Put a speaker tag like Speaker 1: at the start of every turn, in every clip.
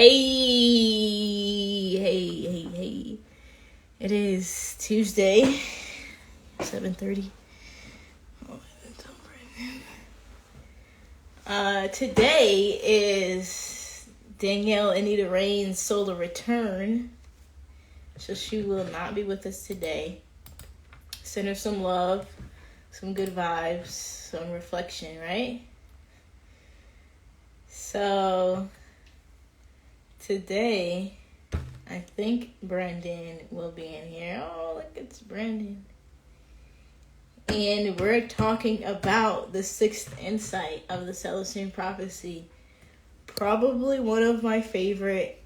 Speaker 1: Hey. It is Tuesday, 7:30. Oh, that's over. Today is Danielle Anita Rain's solar return. So she will not be with us today. Send her some love, some good vibes, some reflection, right? So today, I think Brandon will be in here. Oh, look, it's Brandon. And we're talking about the sixth insight of the Celestine prophecy. Probably one of my favorite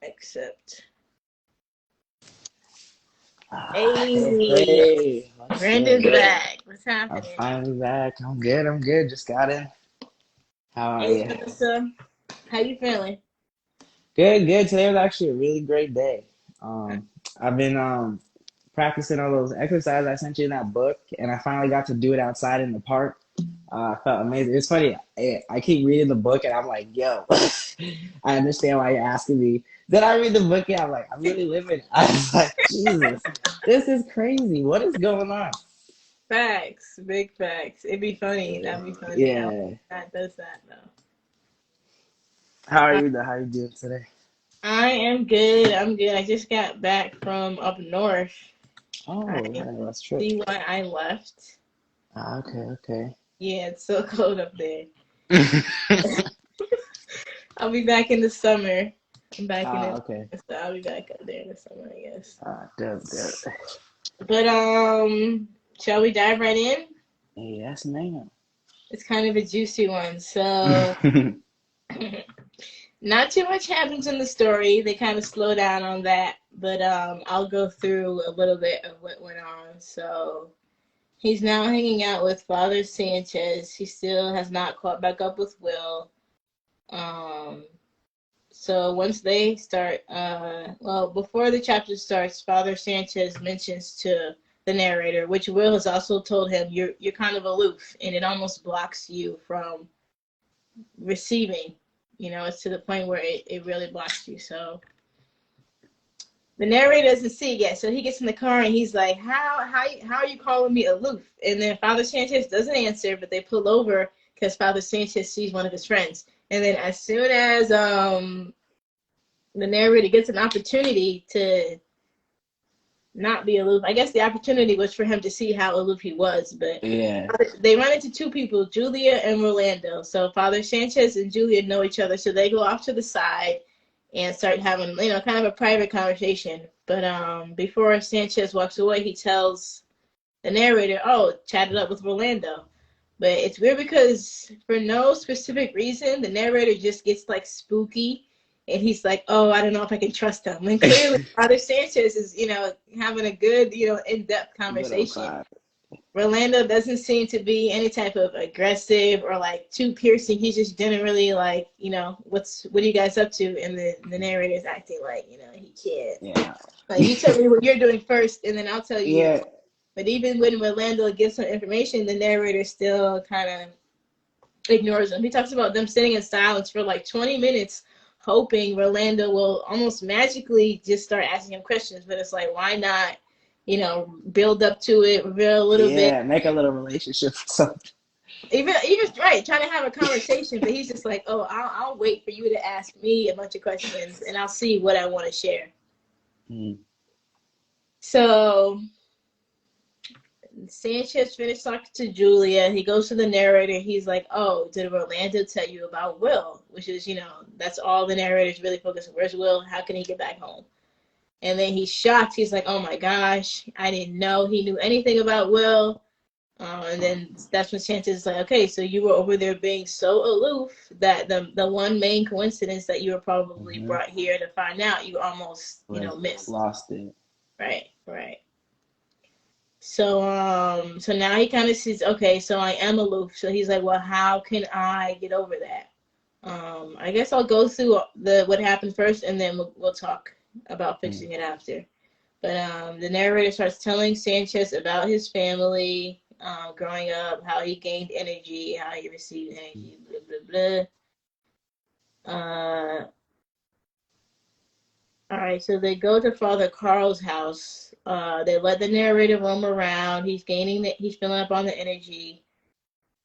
Speaker 1: except hey,
Speaker 2: Hey, what's
Speaker 1: Brandon's
Speaker 2: good?
Speaker 1: back. What's
Speaker 2: I'm
Speaker 1: happening?
Speaker 2: finally back. I'm good. Just got in. How are
Speaker 1: Hey,
Speaker 2: you?
Speaker 1: Melissa. How you feeling?
Speaker 2: Good. Today was actually a really great day. I've been practicing all those exercises I sent you in that book, and I finally got to do it outside in the park. I felt amazing. It's funny. I keep reading the book, and I'm like, yo, I understand why you're asking me. Then I read the book, and I'm like, I'm really living it. I was like, Jesus, this is crazy. What is going on?
Speaker 1: Facts. Big facts. It'd be funny. That'd be funny. I
Speaker 2: Yeah.
Speaker 1: that does that though.
Speaker 2: How are
Speaker 1: Uh,
Speaker 2: you though? How you doing today?
Speaker 1: I am good. I'm good. I just got back from up north. I
Speaker 2: Oh, yeah, that's true.
Speaker 1: see why I left.
Speaker 2: Okay.
Speaker 1: Yeah, it's so cold up there. I'll be back in the summer. I'm back in it.
Speaker 2: Okay.
Speaker 1: So I'll be back up there in the summer, I guess.
Speaker 2: Dope.
Speaker 1: But shall we dive right in?
Speaker 2: Yes, ma'am.
Speaker 1: It's kind of a juicy one. So not too much happens in the story. They kind of slow down on that, but I'll go through a little bit of what went on. So he's now hanging out with Father Sanchez. He still has not caught back up with Will. Um, So once they start, before the chapter starts, Father Sanchez mentions to the narrator, which Will has also told him, you're kind of aloof, and it almost blocks you from receiving. You know, it's to the point where it really blocks you. So the narrator doesn't see it yet, so he gets in the car and he's like, how are you calling me aloof? And then Father Sanchez doesn't answer, but they pull over because Father Sanchez sees one of his friends. And then as soon as the narrator gets an opportunity to not be aloof. I guess the opportunity was for him to see how aloof he was, but
Speaker 2: Yeah.
Speaker 1: they run into two people, Julia and Rolando. So Father Sanchez and Julia know each other, so they go off to the side and start having, kind of a private conversation. But before Sanchez walks away, he tells the narrator, "Oh, chatted up with Rolando." But it's weird because for no specific reason, the narrator just gets like spooky, and he's like, "Oh, I don't know if I can trust him." And clearly, Father Sanchez is, having a good, in-depth
Speaker 2: Good old
Speaker 1: conversation.
Speaker 2: Clyde.
Speaker 1: Rolando doesn't seem to be any type of aggressive or like too piercing. He's just generally like, what are you guys up to? And the narrator is acting like, he can't.
Speaker 2: Yeah.
Speaker 1: Like, you tell me what you're doing first, and then I'll tell you.
Speaker 2: Yeah.
Speaker 1: But even when Rolando gives some information, the narrator still kind of ignores him. He talks about them sitting in silence for like 20 minutes, hoping Rolando will almost magically just start asking him questions. But it's like, why not, build up to it, reveal a little bit.
Speaker 2: Yeah. Make a little relationship or something.
Speaker 1: Even right, trying to have a conversation, but he's just like, oh, I'll wait for you to ask me a bunch of questions, and I'll see what I want to share.
Speaker 2: Mm.
Speaker 1: So Sanchez finished talking to Julia. He goes to the narrator. He's like, "Oh, did Rolando tell you about Will?" Which is, that's all the narrator's really focused on. Where's Will? How can he get back home? And then he's shocked. He's like, "Oh my gosh, I didn't know he knew anything about Will." And then that's when Sanchez is like, "Okay, so you were over there being so aloof that the one main coincidence that you were probably
Speaker 2: Mm-hmm.
Speaker 1: brought here to find out, you almost,
Speaker 2: Like
Speaker 1: missed."
Speaker 2: lost it.
Speaker 1: Right. So now he kind of sees, okay, so I am aloof. So he's like, well, how can I get over that? I guess I'll go through the what happened first, and then we'll talk about
Speaker 2: Mm.
Speaker 1: fixing it after. But the narrator starts telling Sanchez about his family, growing up, how he gained energy, how he received energy, blah blah blah. All right, so they go to Father Carl's house. They let the narrator roam around. He's filling up on the energy.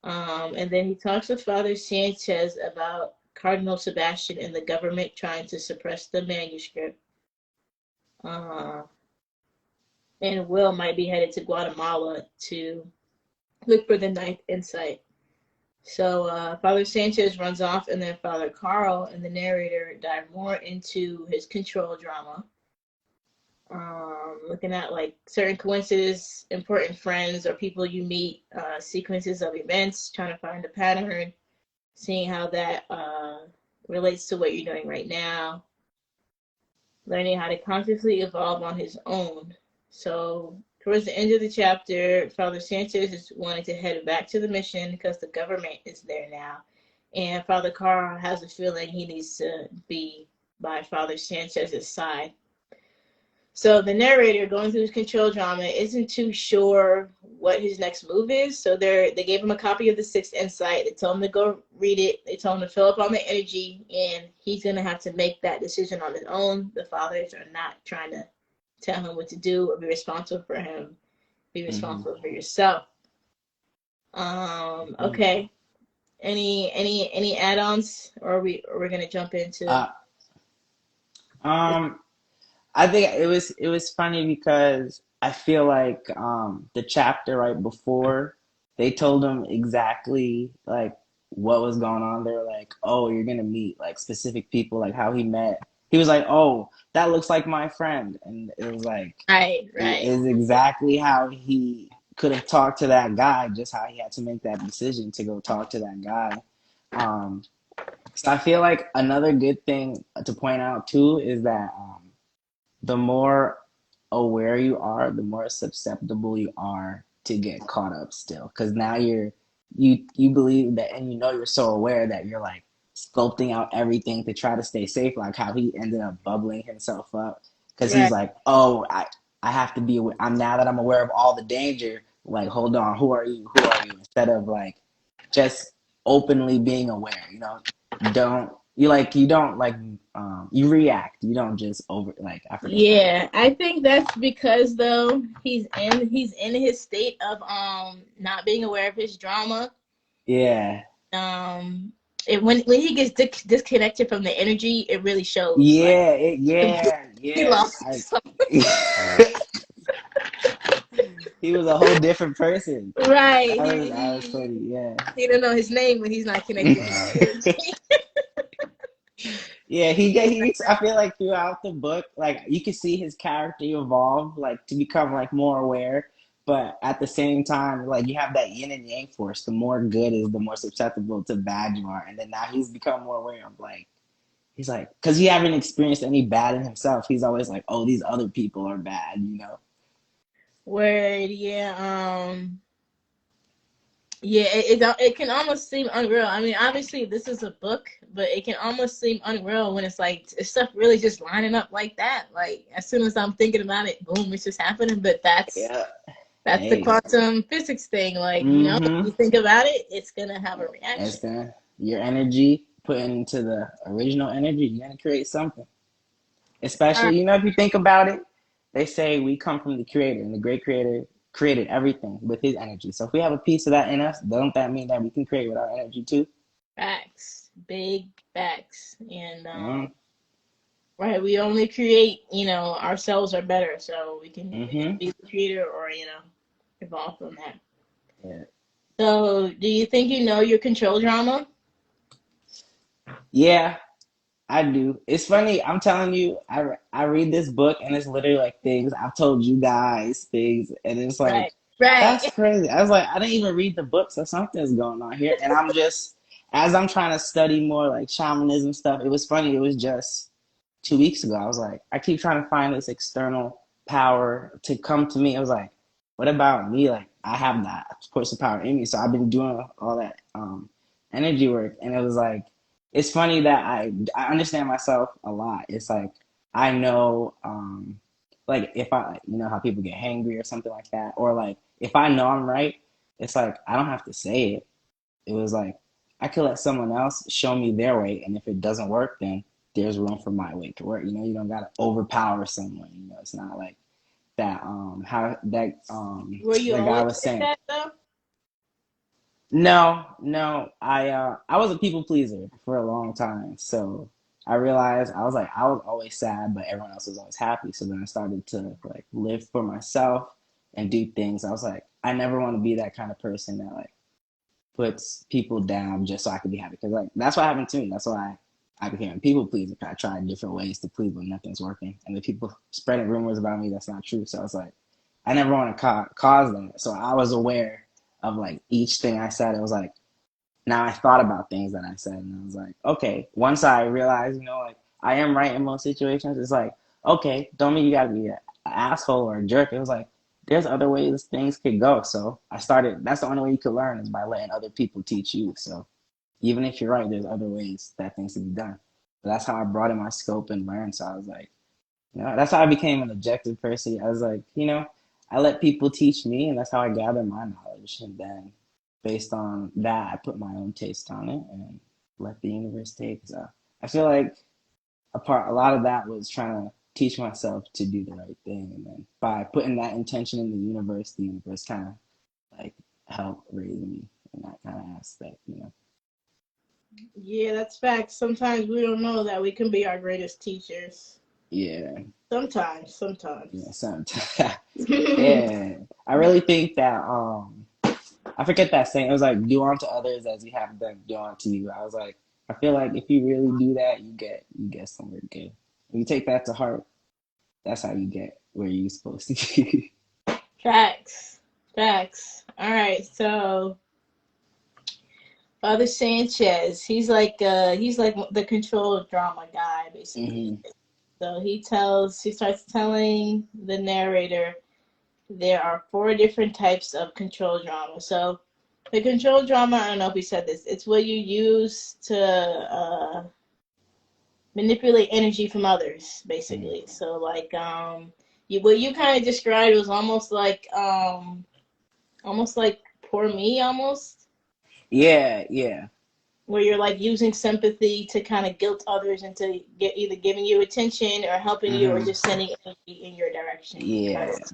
Speaker 1: And then he talks to Father Sanchez about Cardinal Sebastian and the government trying to suppress the manuscript. Uh, and Will might be headed to Guatemala to look for the ninth insight. So Father Sanchez runs off, and then Father Carl and the narrator dive more into his control drama, looking at like certain coincidences, important friends or people you meet, sequences of events, trying to find a pattern, seeing how that relates to what you're doing right now, learning how to consciously evolve on his own. So towards the end of the chapter, Father Sanchez is wanting to head back to the mission because the government is there now. And Father Carl has a feeling he needs to be by Father Sanchez's side. So the narrator, going through his control drama, isn't too sure what his next move is. So they gave him a copy of the Sixth Insight. They told him to go read it. They told him to fill up on the energy, and he's gonna have to make that decision on his own. The fathers are not trying to tell him what to do or be responsible for him. Be responsible for yourself. Okay. Any add-ons, or we're gonna jump into?
Speaker 2: Um, I think it was funny because I feel like the chapter right before they told him exactly like what was going on. They were like, "Oh, you're gonna meet like specific people, like how he met." He was like, "Oh, that looks like my friend," and it was like it
Speaker 1: Right.
Speaker 2: is exactly how he could have talked to that guy, just how he had to make that decision to go talk to that guy. Um, so I feel like another good thing to point out too is that the more aware you are, the more susceptible you are to get caught up still. Because now you believe that, and you know you're so aware that you're like sculpting out everything to try to stay safe. Like how he ended up bubbling himself up because he's
Speaker 1: Right.
Speaker 2: like, oh, I have to be aware. I'm now that I'm aware of all the danger. Like, hold on, who are you? Who are you? Instead of like just openly being aware. Don't you don't like you react. You don't just over like I forget the word.
Speaker 1: Yeah, I think that's because though he's in his state of not being aware of his drama.
Speaker 2: Yeah.
Speaker 1: Um, when he gets disconnected from the energy, it really shows. Like
Speaker 2: Yeah,
Speaker 1: he
Speaker 2: yeah.
Speaker 1: lost something.
Speaker 2: He was a whole different person.
Speaker 1: Right.
Speaker 2: That was funny, yeah.
Speaker 1: He don't know his name when he's not connected to the energy.
Speaker 2: Yeah, I feel like throughout the book, like you can see his character evolve, like to become like more aware. But at the same time, like you have that yin and yang force. The more good is, the more susceptible to bad you are. And then now he's become more aware of like he's like, because he haven't experienced any bad in himself. He's always like, oh, these other people are bad.
Speaker 1: Word, yeah. Yeah, it can almost seem unreal. I mean, obviously this is a book, but it can almost seem unreal when it's like stuff really just lining up like that. Like as soon as I'm thinking about it, boom, it's just happening. But
Speaker 2: Yeah.
Speaker 1: that's the
Speaker 2: Hey.
Speaker 1: quantum physics thing. Like if
Speaker 2: Mm-hmm.
Speaker 1: you think about it, it's gonna have a
Speaker 2: It's
Speaker 1: reaction.
Speaker 2: gonna your energy put into the original energy, you're gonna create something.
Speaker 1: All right.
Speaker 2: Especially, if you think about it, they say we come from the creator, and the great creator created everything with his energy. So if we have a piece of that in us, don't that mean that we can create with our energy too?
Speaker 1: Facts, big facts, and
Speaker 2: Mm-hmm.
Speaker 1: right, we only create. Ourselves are better, so we can
Speaker 2: Mm-hmm.
Speaker 1: be the creator or evolve from that.
Speaker 2: Yeah.
Speaker 1: So, do you think you know your control drama?
Speaker 2: Yeah, I do. It's funny. I'm telling you, I read this book and it's literally like things I've told you guys, things, and it's
Speaker 1: Right,
Speaker 2: like that's
Speaker 1: right.
Speaker 2: crazy. I was like, I didn't even read the book, so something's going on here. And I'm just as I'm trying to study more like shamanism stuff. It was funny. It was just 2 weeks ago. I was like, I keep trying to find this external power to come to me. I was like, what about me? Like I have that force of power in me, so I've been doing all that energy work, and it was like it's funny that I understand myself a lot. It's like I know like if I, you know how people get hangry or something like that, or like if I know I'm right, it's like I don't have to say it. It was like I could let someone else show me their way, and if it doesn't work, then there's room for my way to work. You know, you don't gotta overpower someone. You know, it's not like that. How that
Speaker 1: Were you
Speaker 2: the guy
Speaker 1: always
Speaker 2: was
Speaker 1: like
Speaker 2: saying.
Speaker 1: that though?
Speaker 2: No, no, I was a people pleaser for a long time, so I realized I was like I was always sad, but everyone else was always happy. So then I started to like live for myself and do things. I was like, I never want to be that kind of person that like puts people down just so I could be happy. Because like that's what happened to me. That's why I became a people pleaser. I tried different ways to please, but nothing's working. And the people spreading rumors about me that's not true. So I was like, I never want to cause that. So I was aware of like each thing I said. It was like now I thought about things that I said, and I was like, okay. Once I realized, you know, like I am right in most situations, it's like, okay, don't mean you gotta be an asshole or a jerk. It was like, there's other ways things could go. So I started. That's the only way you could learn is by letting other people teach you. So even if you're right, there's other ways that things can be done. But that's how I broadened my scope and learned. So I was like, you know, that's how I became an objective person. I was like, you know, I let people teach me, and that's how I gather my knowledge. And then, based on that, I put my own taste on it and let the universe take. So I feel like a lot of that was trying to teach myself to do the right thing, and then by putting that intention in the universe kind of like helped raise me in that kind of aspect, you know.
Speaker 1: Yeah, that's facts. Sometimes we don't know that we can be our greatest teachers.
Speaker 2: Yeah,
Speaker 1: Sometimes,
Speaker 2: yeah,
Speaker 1: sometimes.
Speaker 2: sometimes. Yeah, I really think that I forget that saying. It was like do unto others as you have them do unto you. I was like, I feel like if you really do that, you get somewhere good. When you take that to heart, that's how you get where you're supposed to be.
Speaker 1: Facts. Facts. All right, so Father Sanchez, he's like the control drama guy, basically.
Speaker 2: Hmm.
Speaker 1: So he starts telling the narrator there are four different types of control drama. So the control drama, I don't know if we said this, it's what you use to manipulate energy from others,
Speaker 2: Hmm.
Speaker 1: basically. So like what you kind of described was almost like poor me almost,
Speaker 2: Yeah, yeah.
Speaker 1: where you're like using sympathy to kind of guilt others into get either giving you attention or helping you or
Speaker 2: Hmm.
Speaker 1: just sending energy in your direction.
Speaker 2: Yeah.
Speaker 1: Because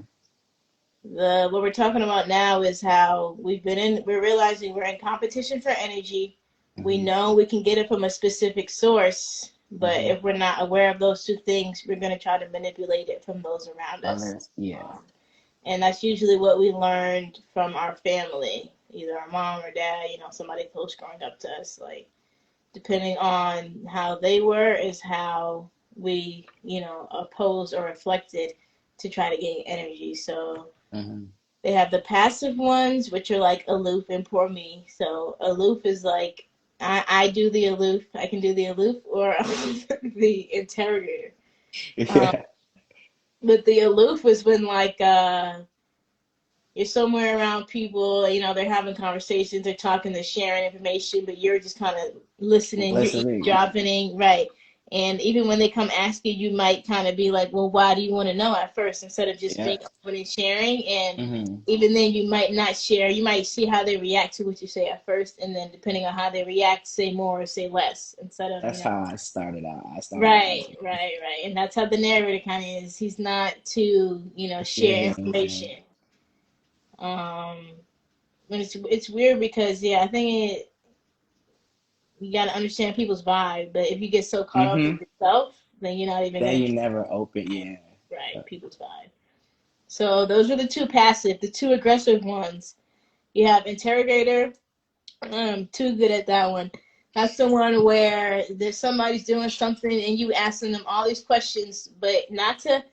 Speaker 1: the what we're talking about now is how we're realizing we're in competition for energy. We
Speaker 2: Hmm.
Speaker 1: know we can get it from a specific source, but
Speaker 2: Hmm.
Speaker 1: if we're not aware of those two things, we're going to try to manipulate it from those around us.
Speaker 2: Others, yeah.
Speaker 1: um, and that's usually what we learned from our family, either our mom or dad, somebody close growing up to us. Like, depending on how they were is how we opposed or reflected to try to gain energy. So
Speaker 2: Hmm.
Speaker 1: they have the passive ones, which are like aloof and poor me. So aloof is like I do the aloof. I can do the aloof or the interrogator. Um,
Speaker 2: Yeah.
Speaker 1: but the aloof was when like you're somewhere around people, they're having conversations, they're talking, they're sharing information, but you're just kind of listening, you're
Speaker 2: Listening.
Speaker 1: eavesdropping, right? And even when they come ask you, you might kind of be like, well, why do you want to know at first instead of just
Speaker 2: Yeah.
Speaker 1: being open and sharing? And
Speaker 2: Hmm.
Speaker 1: even then, you might not share. You might see how they react to what you say at first, and then depending on how they react, say more or say less instead of,
Speaker 2: That's how I started out. I started out
Speaker 1: right,
Speaker 2: as
Speaker 1: right, right. And that's how the narrator kind of is. He's not to, share
Speaker 2: sharing.
Speaker 1: information. Um, and it's weird because yeah, I think you got to understand people's vibe. But if you get so caught up
Speaker 2: Hmm.
Speaker 1: with yourself, then you're not even
Speaker 2: Then
Speaker 1: gonna
Speaker 2: you
Speaker 1: get
Speaker 2: never open. Yeah.
Speaker 1: right people's vibe. So those are the two passive, the two aggressive ones. You have interrogator. I'm too good at that one. That's the one where there's somebody's doing something and you asking them all these questions, but not to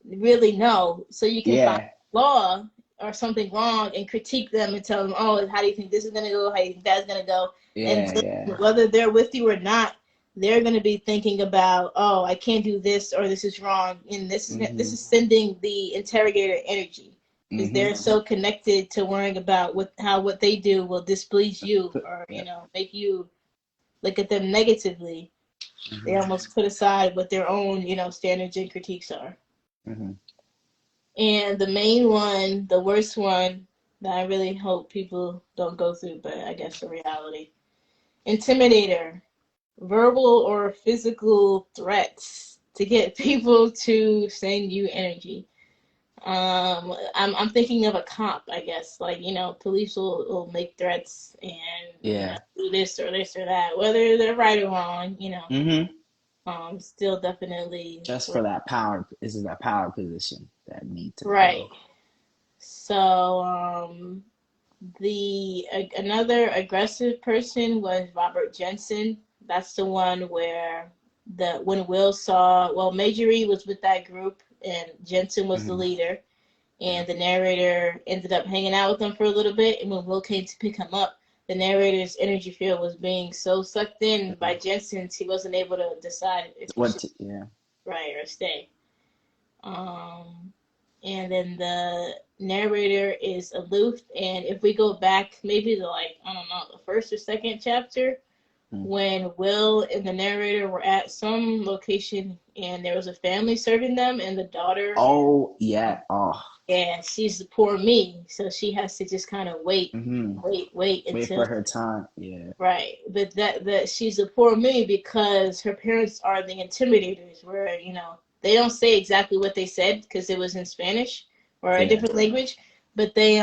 Speaker 1: really know, so you can find
Speaker 2: Yeah.
Speaker 1: flaw or something wrong and critique them and tell them, oh, how do you think this is gonna go? How do you think that's gonna go? And
Speaker 2: Yeah.
Speaker 1: then
Speaker 2: Yeah.
Speaker 1: whether they're with you or not, they're gonna be thinking about, oh, I can't do this or this is wrong, and this
Speaker 2: Hmm.
Speaker 1: is sending the interrogator energy because
Speaker 2: Hmm.
Speaker 1: they're so connected to worrying about what they do will displease you or
Speaker 2: Yeah.
Speaker 1: make you look at them negatively. They
Speaker 2: Hmm.
Speaker 1: almost put aside what their own standards and critiques are.
Speaker 2: Hmm.
Speaker 1: And the main one, the worst one that I really hope people don't go through, but I guess the reality. Intimidator, verbal or physical threats to get people to send you energy. I'm thinking of a cop, I guess. Like, police will make threats and,
Speaker 2: Yeah.
Speaker 1: do this or that, whether they're right or wrong,
Speaker 2: Mm-hmm.
Speaker 1: still definitely
Speaker 2: Just for that power, this is that power position that need to
Speaker 1: right.
Speaker 2: go.
Speaker 1: So, another aggressive person was Robert Jensen. That's the one where when Will saw, well, Majorie was with that group and Jensen was the
Speaker 2: Mm-hmm.
Speaker 1: leader,
Speaker 2: Yeah.
Speaker 1: and the narrator ended up hanging out with him for a little bit. And when Will came to pick him up, the narrator's energy field was being so sucked in by
Speaker 2: Mm-hmm.
Speaker 1: Jensen's, he wasn't able to decide if he should
Speaker 2: Yeah.
Speaker 1: ride or stay. Um, and then the narrator is aloof. And if we go back, maybe to, like, I don't know, the first or second chapter,
Speaker 2: Mm.
Speaker 1: when Will and the narrator were at some location and there was a family serving them, and the daughter,
Speaker 2: Oh yeah. Oh.
Speaker 1: and she's the poor me, so she has to just kind of
Speaker 2: Mm-hmm.
Speaker 1: wait
Speaker 2: Wait
Speaker 1: until
Speaker 2: for her time. Yeah.
Speaker 1: right. But that she's a poor me because her parents are the intimidators, where they don't say exactly what they said because it was in Spanish or a
Speaker 2: Yeah.
Speaker 1: different language, but they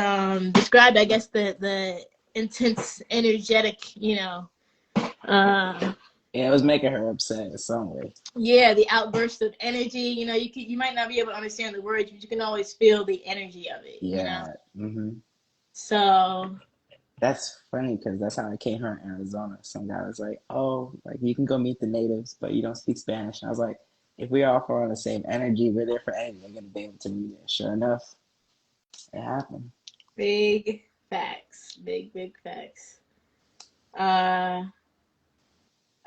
Speaker 1: described, I guess, the intense, energetic, uh,
Speaker 2: Yeah. It was making her upset in some way.
Speaker 1: yeah, the outburst of energy. You might not be able to understand the words, but you can always feel the energy of it.
Speaker 2: Yeah. Mm-hmm.
Speaker 1: So
Speaker 2: That's funny because that's how I came here in Arizona. Some guy was like, "Oh, like you can go meet the natives, but you don't speak Spanish." And I was like, "If we all fall on the same energy, we're there for anything. We're gonna be able to meet it." Sure enough, it happened.
Speaker 1: big facts, big facts. Uh,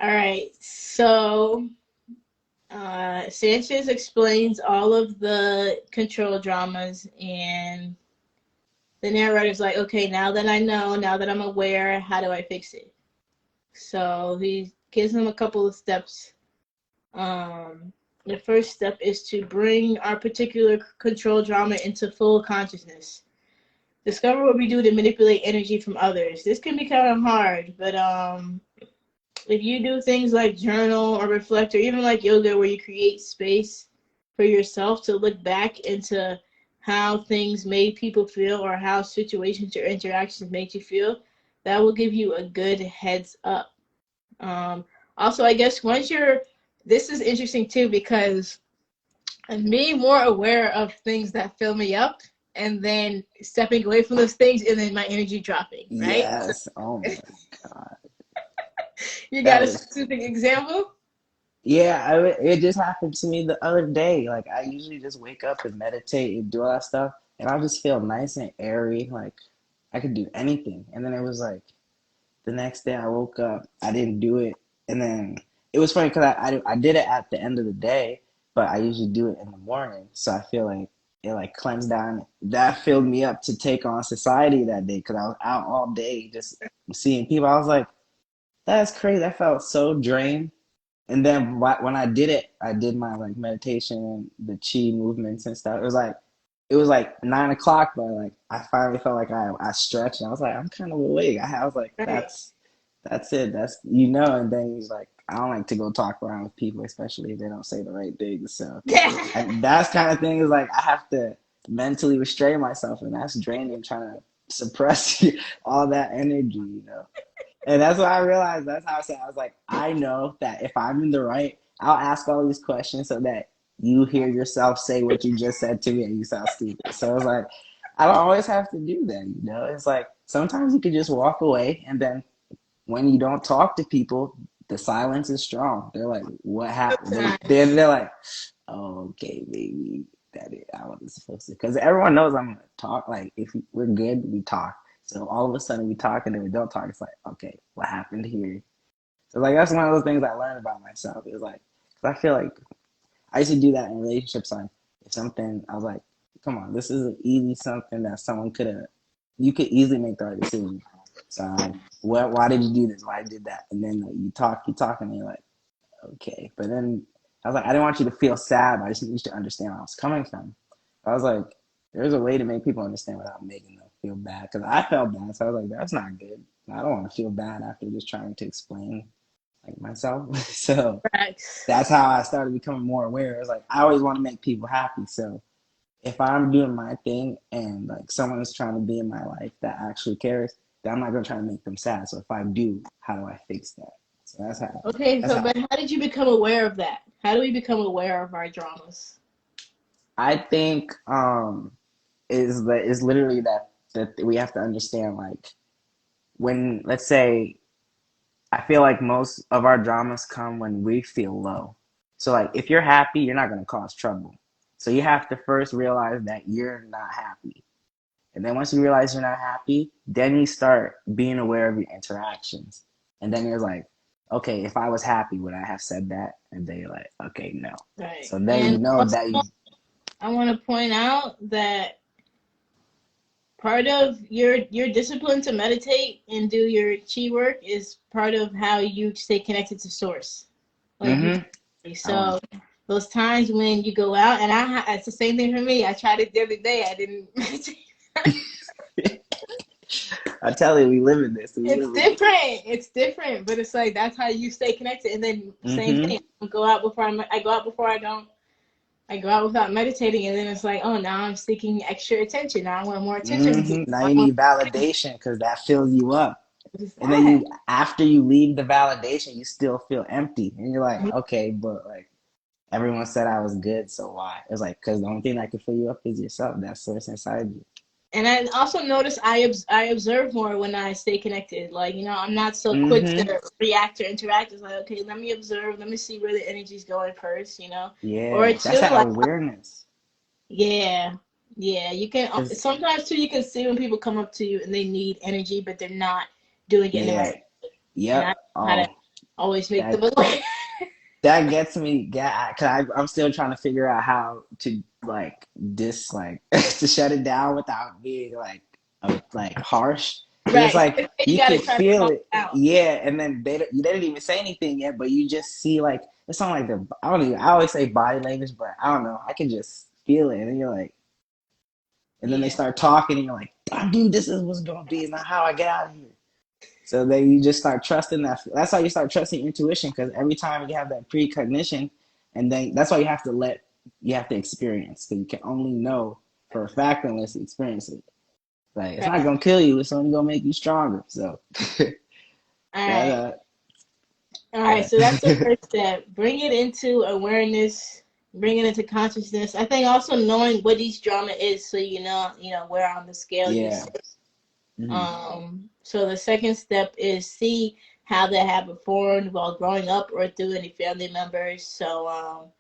Speaker 1: all right. So Sanchez explains all of the control dramas, and the narrator's like, okay, now that I know, now that I'm aware, how do I fix it? So he gives him a couple of steps. The first step is to bring our particular control drama into full consciousness. Discover what we do to manipulate energy from others. This can be kind of hard, but if you do things like journal or reflect or even like yoga where you create space for yourself to look back into how things made people feel or how situations or interactions made you feel, that will give you a good heads up. Um, Also, I guess this is interesting too because I'm being more aware of things that fill me up and then stepping away from those things and then my energy dropping, right? So
Speaker 2: Yes. Oh my God.
Speaker 1: you got
Speaker 2: That
Speaker 1: a
Speaker 2: is.
Speaker 1: specific example?
Speaker 2: Yeah. It just happened to me the other day. Like I usually just wake up and meditate and do all that stuff, and I just feel nice and airy. Like I could do anything. And then it was like the next day I woke up, I didn't do it, and then it was funny because I did it at the end of the day, but I usually do it in the morning, so I feel like it like cleansed down. That filled me up to take on society that day because I was out all day just seeing people. I was like, that's crazy. I felt so drained. And then when I did it, I did my like meditation, the chi movements and stuff. It was like 9 o'clock, but like I finally felt like I stretched and I was like, I'm kind of awake. I was like,
Speaker 1: Right.
Speaker 2: that's it. And then he's like, I don't like to go talk around with people, especially if they don't say the right things. So and that's kind of thing is like I have to mentally restrain myself, and that's draining trying to suppress all that energy. And that's what I realized. That's how I said. I was like, I know that if I'm in the right, I'll ask all these questions so that you hear yourself say what you just said to me and you sound stupid. So it's like, I don't always have to do that. It's like sometimes you can just walk away, and then when you don't talk to people, the silence is strong. They're like, what happened? They're like, oh, okay, maybe I wasn't supposed to. Because everyone knows I'm gonna talk. Like if we're good, we talk. So all of a sudden we talk and then we don't talk. It's like, okay, what happened here? So like that's one of those things I learned about myself. It's like, cause I feel like I used to do that in relationships. Like if something, I was like, come on, this is an easy something that someone you could easily make the right decision. So I'm like, why did you do this? Why did that? And then like, you talk, and you're like, okay. But then I was like, I didn't want you to feel sad. But I just need you to understand where I was coming from. I was like, There's a way to make people understand without making them feel bad. Because I felt bad, so I was like, that's not good. I don't want to feel bad after just trying to explain like myself. So
Speaker 1: Facts.
Speaker 2: that's how I started becoming more aware. It's like I always want to make people happy. So if I'm doing my thing and like someone is trying to be in my life that actually cares, then I'm not gonna try to make them sad. So if I do, how do I fix that? So
Speaker 1: Okay,
Speaker 2: that's
Speaker 1: so
Speaker 2: how
Speaker 1: but how did you become aware of that? How do we become aware of our dramas?
Speaker 2: I think is literally that we have to understand like when let's say I feel like most of our dramas come when we feel low. So like if you're happy, you're not gonna cause trouble. So you have to first realize that you're not happy. And then once you realize you're not happy, then you start being aware of your interactions. And then you're like, okay, if I was happy, would I have said that? And then you're like, okay, no.
Speaker 1: Right.
Speaker 2: So then you
Speaker 1: And
Speaker 2: know
Speaker 1: also,
Speaker 2: that you
Speaker 1: I want to point out that part of your discipline to meditate and do your chi work is part of how you stay connected to source. Like you,
Speaker 2: mm-hmm. I want
Speaker 1: so those times when you go out, and it's the same thing for me. I tried it the other day. I didn't meditate.
Speaker 2: I tell you, we live in this. We
Speaker 1: It's
Speaker 2: live in this.
Speaker 1: different. It's different, but it's like that's how you stay connected. And then same
Speaker 2: Mm-hmm.
Speaker 1: thing. I go out before I go out before I don't. I go out without meditating, and then it's like, oh, now I'm seeking extra attention. Now I want more attention from people.
Speaker 2: Mm-hmm. Now
Speaker 1: I
Speaker 2: you
Speaker 1: want
Speaker 2: need validation because that fills you up.
Speaker 1: what is
Speaker 2: And then
Speaker 1: that?
Speaker 2: after you leave the validation, you still feel empty. And you're like, okay, but like everyone said I was good, so why? It's like, because the only thing that can fill you up is yourself, that source inside you.
Speaker 1: And I also notice I observe more when I stay connected. Like, I'm not so quick
Speaker 2: Mm-hmm.
Speaker 1: to react or interact. It's like, okay, let me observe, let me see where the energy's going first, Or
Speaker 2: Yeah, that's
Speaker 1: two,
Speaker 2: that
Speaker 1: like,
Speaker 2: awareness.
Speaker 1: yeah, yeah. You can
Speaker 2: Cause
Speaker 1: sometimes too. You can see when people come up to you and they need energy, but they're not doing it in the
Speaker 2: yeah,
Speaker 1: right way. And I
Speaker 2: yep.
Speaker 1: know how to
Speaker 2: Oh,
Speaker 1: always make them
Speaker 2: that
Speaker 1: aware.
Speaker 2: that gets me. Yeah, cause I'm still trying to figure out how to like to shut it down without being like harsh. Cause it's
Speaker 1: Right.
Speaker 2: like
Speaker 1: You
Speaker 2: you
Speaker 1: got to
Speaker 2: can
Speaker 1: try to
Speaker 2: feel
Speaker 1: calm
Speaker 2: it,
Speaker 1: down.
Speaker 2: yeah, and then you didn't even say anything yet, but you just see like it's not like I don't even I always say body language, but I don't know. I can just feel it, and you're like, and then they
Speaker 1: Yeah.
Speaker 2: start talking, and you're like, oh, dude, this is what's gonna be. It's not how I get out of here. So then you just start trusting that. That's how you start trusting intuition because every time you have that precognition, and then that's why you have to experience because you can only know for a fact unless you experience it. Like it's not
Speaker 1: Right.
Speaker 2: gonna kill you; it's only gonna make you stronger. So
Speaker 1: All
Speaker 2: that
Speaker 1: right. All right.
Speaker 2: yeah,
Speaker 1: So that's the first step. Bring it into awareness. Bring it into consciousness. I think also knowing what each drama is, so where on the scale you
Speaker 2: yeah,
Speaker 1: sit.
Speaker 2: mm-hmm.
Speaker 1: So the second step is see how they have performed while growing up or through any family members. So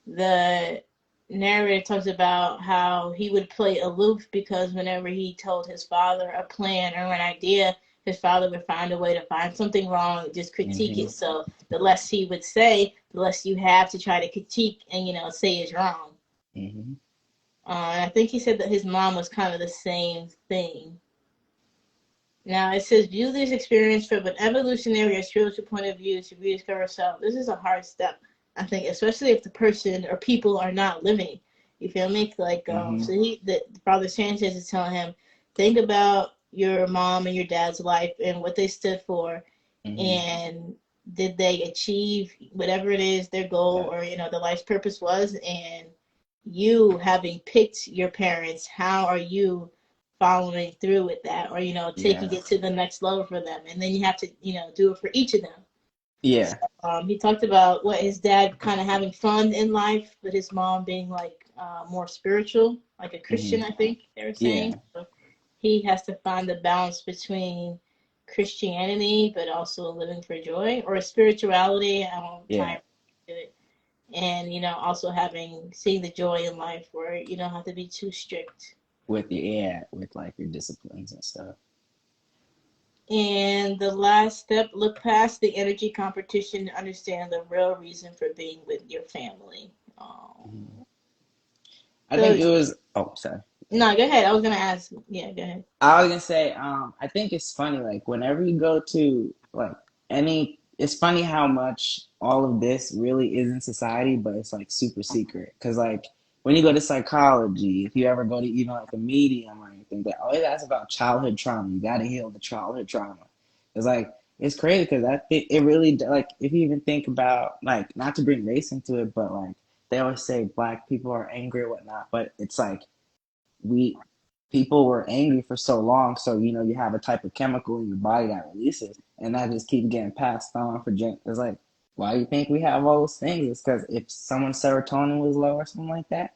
Speaker 1: the narrator talks about how he would play aloof because whenever he told his father a plan or an idea, his father would find a way to find something wrong, just critique
Speaker 2: Mm-hmm.
Speaker 1: it. So the less he would say, the less you have to try to critique and say is wrong.
Speaker 2: Mm-hmm.
Speaker 1: And I think he said that his mom was kind of the same thing. Now it says view this experience from an evolutionary or spiritual point of view to rediscover self. This is a hard step, I think, especially if the person or people are not living. You feel me? Like
Speaker 2: Mm-hmm.
Speaker 1: so the Father Sanchez is telling him, think about your mom and your dad's life and what they stood for,
Speaker 2: Mm-hmm.
Speaker 1: and did they achieve whatever it is their goal
Speaker 2: Yeah,
Speaker 1: or the life's purpose was, and you having picked your parents, how are you following through with that or taking
Speaker 2: yeah,
Speaker 1: it to the next level for them, and then you have to do it for each of them. So,
Speaker 2: yeah.
Speaker 1: he talked about what his dad kind of having fun in life but his mom being like more spiritual, like a
Speaker 2: Mm-hmm.
Speaker 1: Christian, I think they were saying.
Speaker 2: Yeah,
Speaker 1: So he has to find the balance between Christianity but also living for joy or spirituality. I won't
Speaker 2: yeah.
Speaker 1: tie to it. And also having seeing the joy in life where you don't have to be too strict.
Speaker 2: With like your disciplines and stuff.
Speaker 1: And the last step, look past the energy competition to understand the real reason for being with your family.
Speaker 2: Mm-hmm. I
Speaker 1: So,
Speaker 2: think it was. Oh, sorry.
Speaker 1: no, go ahead. I was going to ask. Yeah, go ahead.
Speaker 2: I was gonna say, I think it's funny, like whenever you go to like it's funny how much all of this really is in society, but it's like super secret. Cause like when you go to psychology, if you ever go to even like a medium or anything, they always ask about childhood trauma. You got to heal the childhood trauma. It's like it's crazy because it really like if you even think about like not to bring race into it, but like they always say black people are angry or whatnot, but it's like we people were angry for so long, so you know you have a type of chemical in your body that releases, and that just keeps getting passed on for gen. It's like why do you think we have all those things? It's because if someone's serotonin was low or something like that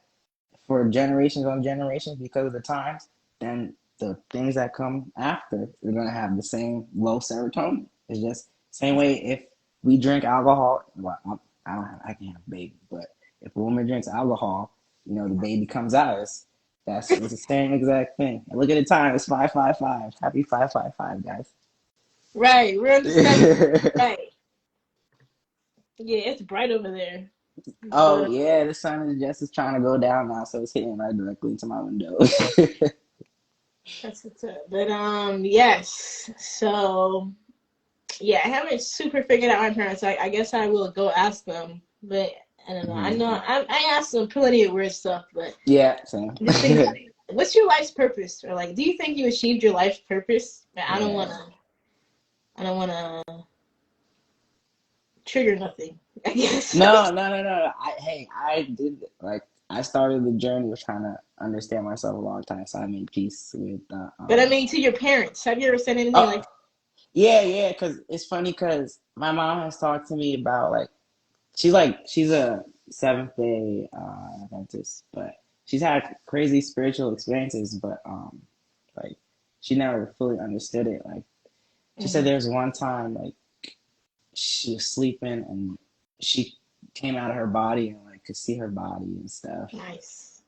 Speaker 2: for generations on generations because of the times, then the things that come after are gonna have the same low serotonin. It's just same way if we drink alcohol. Well, I don't have, I can't have a baby, but if a woman drinks alcohol, you know the baby comes out. It's the same exact thing. And look at the time. It's 5:55. Happy 5:55, guys.
Speaker 1: Right, we're on the sun. Right. Yeah, it's bright over there.
Speaker 2: Oh
Speaker 1: But
Speaker 2: yeah, the sun is just trying to go down now, so it's hitting right directly into my window.
Speaker 1: that's what's up. But yes. So yeah, I haven't super figured out my parents. I guess I will go ask them. But I don't know. I
Speaker 2: Mhm.
Speaker 1: know I asked them plenty of weird stuff, but
Speaker 2: Yeah, same.
Speaker 1: just think what's your life's purpose? Or like do you think you achieved your life's purpose?
Speaker 2: Yeah.
Speaker 1: I don't wanna trigger nothing, I guess.
Speaker 2: No. I did like I started the journey of trying to understand myself a long time, so I made peace with.
Speaker 1: But I mean to your parents, have you ever said anything
Speaker 2: Oh
Speaker 1: like
Speaker 2: yeah, because it's funny because my mom has talked to me about like she's a Seventh Day Adventist, but she's had crazy spiritual experiences, but like she never fully understood it. Like she said,
Speaker 1: mm,
Speaker 2: there's one time like she was sleeping and she came out of her body and like could see her body and stuff.
Speaker 1: nice.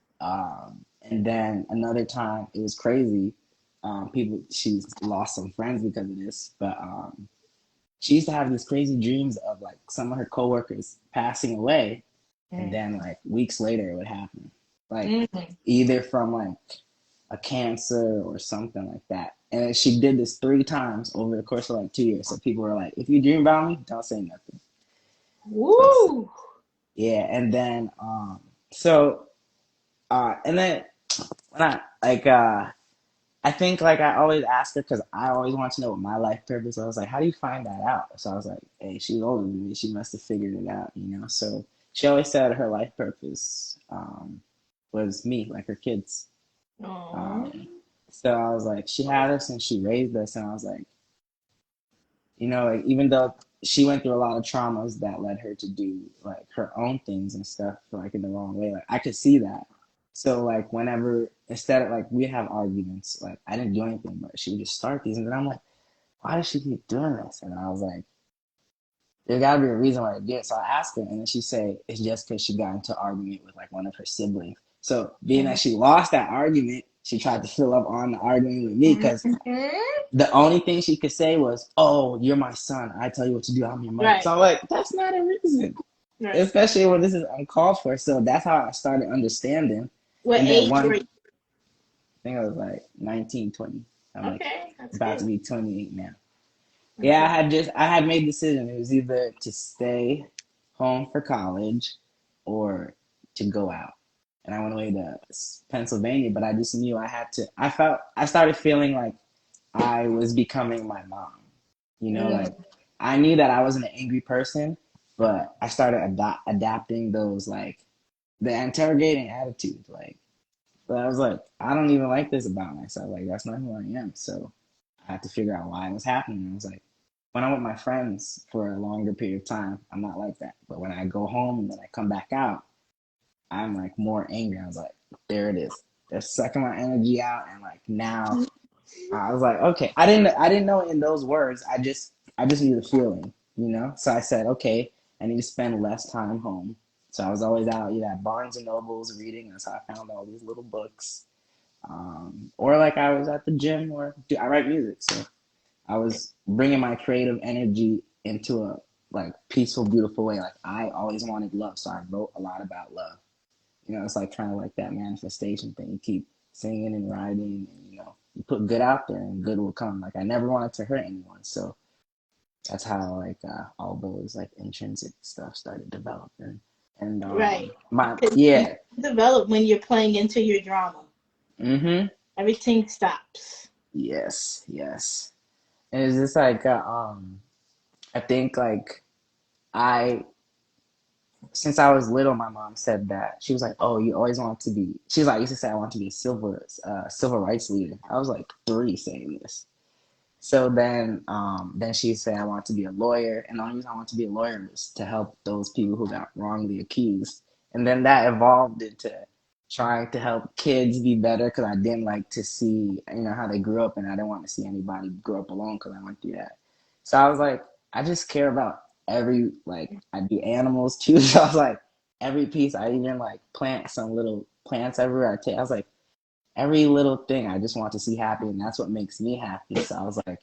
Speaker 2: And then another time it was crazy. People she's lost some friends because of this, but she used to have these crazy dreams of like some of her coworkers passing away, and
Speaker 1: Mm.
Speaker 2: then like weeks later it would happen, like
Speaker 1: Mm.
Speaker 2: either from like a cancer or something like that. And she did this 3 times over the course of like 2 years. So people were like, "If you dream about me, don't say nothing." So
Speaker 1: Woo!
Speaker 2: yeah, and then so and then when I think like I always asked her because I always want to know what my life purpose was. I was like, how do you find that out? So I was like, hey, she's older than me. She must have figured it out, you know? So she always said her life purpose was me, like her kids.
Speaker 1: Aw.
Speaker 2: Um, so I was like, she had us and she raised us. And I was like, you know, like even though she went through a lot of traumas that led her to do like her own things and stuff like in the wrong way, like I could see that. So like whenever instead of like we have arguments, like I didn't do anything, but she would just start these, and then I'm like, why does she keep doing this? And I was like, there got to be a reason why I did it. So I asked her, and then she said it's just because she got into an argument with like one of her siblings. So being that
Speaker 1: Mhm.
Speaker 2: she lost that argument, she tried to fill up on the argument with me because
Speaker 1: Mhm.
Speaker 2: the only thing she could say was, "Oh, you're my son. I tell you what to do. I'm your mother."
Speaker 1: Right,
Speaker 2: So I'm like, "That's not a reason,"
Speaker 1: right.
Speaker 2: especially when this is uncalled for. So that's how I started understanding.
Speaker 1: What
Speaker 2: And then
Speaker 1: age were
Speaker 2: one
Speaker 1: you?
Speaker 2: thing I was like 19, 20. I'm like
Speaker 1: Okay, that's
Speaker 2: about to
Speaker 1: good.
Speaker 2: be 28 now. Yeah,
Speaker 1: Okay.
Speaker 2: I had made a decision. It was either to stay home for college or to go out. And I went away to Pennsylvania, but I just knew I had to. I started feeling like I was becoming my mom. You know, like
Speaker 1: Mm.
Speaker 2: I knew that I wasn't an angry person, but I started adapting those like the interrogating attitude. Like, but I was like, I don't even like this about myself. Like, that's not who I am. So I had to figure out why it was happening. And I was like, when I'm with my friends for a longer period of time, I'm not like that. But when I go home and then I come back out, I'm like more angry. I was like, there it is. They're sucking my energy out, and like now I was like, okay, I didn't know it in those words. I just knew the feeling, you know. So I said, okay, I need to spend less time home. So I was always out, you know, at Barnes and Nobles reading. That's how I found all these little books. Or like I was at the gym, or I write music, so I was bringing my creative energy into a like peaceful, beautiful way. Like I always wanted love, so I wrote a lot about love. You know, it's like trying to like that manifestation thing. You keep singing and writing, and you know, you put good out there, and good will come. Like I never wanted to hurt anyone, so that's how like all those like intrinsic stuff started developing. And
Speaker 1: Right.
Speaker 2: my
Speaker 1: Because you
Speaker 2: yeah.
Speaker 1: develop when you're playing into your drama.
Speaker 2: Mm-hmm.
Speaker 1: Everything stops.
Speaker 2: Yes, yes. And it's just like I think like I since I was little, my mom said that she was like, "Oh, you always want to be." She's like, "I used to say I want to be a civil rights leader." I was like 3 saying this. So then she said I want to be a lawyer, and the only reason I want to be a lawyer is to help those people who got wrongly accused. And then that evolved into trying to help kids be better because I didn't like to see how they grew up, and I didn't want to see anybody grow up alone because I went through that. So I was like, I just care about every I do animals too. So I was like, every piece. I even like plant some little plants everywhere I take. I was like, every little thing I just want to see happy, and that's what makes me happy. So I was like,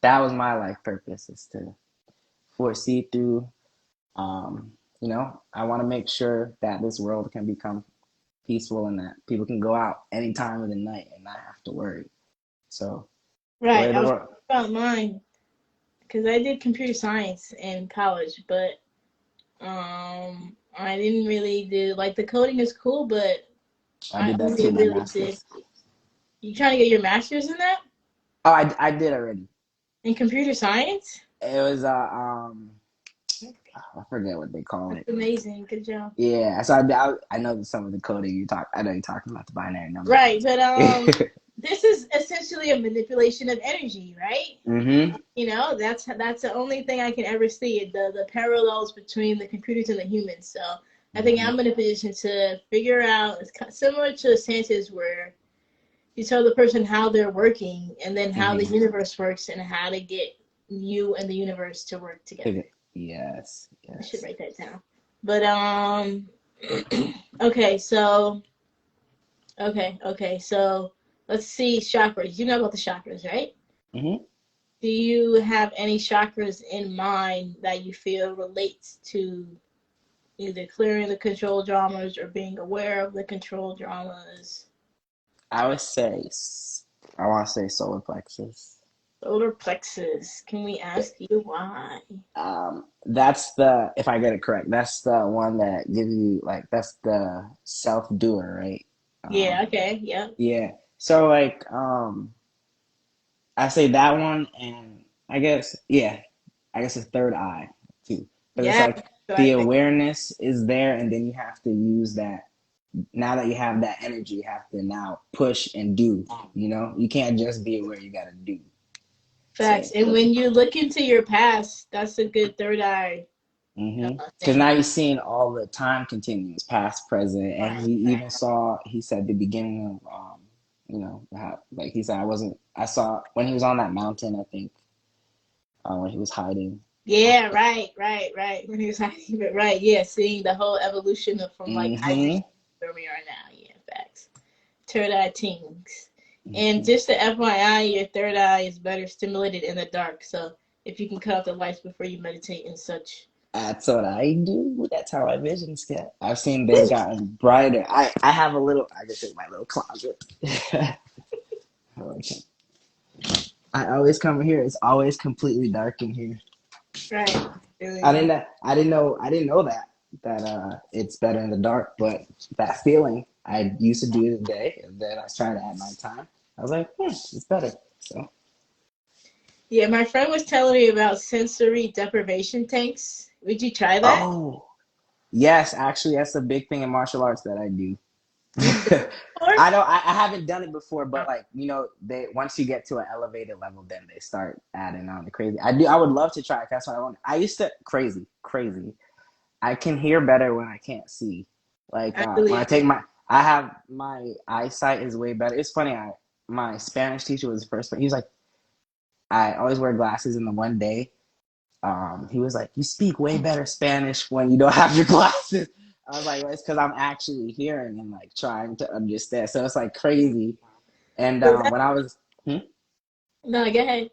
Speaker 2: that was my life purpose, is to foresee through. Um, I want to make sure that this world can become peaceful and that people can go out any time of the night and not have to worry. So the way
Speaker 1: Right. I
Speaker 2: the
Speaker 1: was
Speaker 2: world,
Speaker 1: thinking about mine because I did computer science in college, but I didn't really do like the coding is cool, but
Speaker 2: I
Speaker 1: I
Speaker 2: did that too,
Speaker 1: only
Speaker 2: my
Speaker 1: really did.
Speaker 2: master's.
Speaker 1: You trying to get your master's in that
Speaker 2: Oh, I did already.
Speaker 1: in computer science?
Speaker 2: It was I forget what they call
Speaker 1: That's
Speaker 2: it.
Speaker 1: amazing. Good job.
Speaker 2: Yeah, so I know some of the coding you talk. I know you're talking about the binary numbers.
Speaker 1: Right, but this is essentially a manipulation of energy, right?
Speaker 2: Mm-hmm.
Speaker 1: That's the only thing I can ever see the parallels between the computers and the humans. So I think
Speaker 2: Mm-hmm.
Speaker 1: I'm in a position to figure out. It's similar to Santa's, where you tell the person how they're working and then how the
Speaker 2: Mm-hmm.
Speaker 1: universe works and how to get you and the universe to work together.
Speaker 2: Yes,
Speaker 1: I should
Speaker 2: yes.
Speaker 1: write that down. But okay, so so let's see chakras. You know about the chakras, right?
Speaker 2: Mm-hmm.
Speaker 1: Do you have any chakras in mind that you feel relates to either clearing the control dramas or being aware of the control dramas?
Speaker 2: I would say I want to say solar plexus.
Speaker 1: Solar plexus. Can we ask you why?
Speaker 2: That's the if I get it correct. That's the one that gives you that's the self doer, right?
Speaker 1: Yeah,
Speaker 2: Um,
Speaker 1: okay, yeah.
Speaker 2: yeah. So I say that one, and I guess a third eye too, because it's
Speaker 1: Yeah,
Speaker 2: like
Speaker 1: so I
Speaker 2: the
Speaker 1: think.
Speaker 2: awareness is there, and then you have to use that. Now that you have that energy, you have to now push and do. You can't just be aware. You got to do.
Speaker 1: Facts.
Speaker 2: So.
Speaker 1: And when you look into your past, that's a good third eye
Speaker 2: Because
Speaker 1: thing.
Speaker 2: now you're seeing all the time continues, past, present, and
Speaker 1: Right,
Speaker 2: he
Speaker 1: right.
Speaker 2: even saw. He said the beginning of, how like he said I wasn't. I saw when he was on that mountain. I think when he was hiding.
Speaker 1: Yeah, right. When he was hiding, but right, yeah, seeing the whole evolution of from like hiding
Speaker 2: Mm-hmm.
Speaker 1: where we are now. Yeah, facts. Third eye teens. And
Speaker 2: Mm-hmm.
Speaker 1: just the FYI, your third eye is better stimulated in the dark. So if you can cut off the lights before you meditate and such.
Speaker 2: That's what I do. That's how my visions get. I've seen they've gotten brighter. I have a little. I guess in my little closet. I always come here. It's always completely dark in here.
Speaker 1: Right. Really
Speaker 2: I
Speaker 1: dark.
Speaker 2: didn't. I didn't know. I didn't know that it's better in the dark. But that feeling, I used to do it in the day, and then I started at nighttime. I was like, it's better. So.
Speaker 1: Yeah, my friend was telling me about sensory deprivation tanks. Would you try that?
Speaker 2: Oh yes, actually, that's a big thing in martial arts that I do.
Speaker 1: You've done it before?
Speaker 2: I know I haven't done it before, but they once you get to an elevated level, then they start adding on the crazy. I do. I would love to try it. That's what I want. I used to crazy. I can hear better when I can't see. Like
Speaker 1: I
Speaker 2: when I
Speaker 1: believe
Speaker 2: take
Speaker 1: it.
Speaker 2: I have my eyesight is way better. It's funny. My Spanish teacher was the first, but he was like, I always wear glasses, and the one day, he was like, "You speak way better Spanish when you don't have your glasses." I was like, "Well, it's because I'm actually hearing and like trying to understand." So it's like crazy. And
Speaker 1: Was that,
Speaker 2: when I was hmm?
Speaker 1: no, go ahead.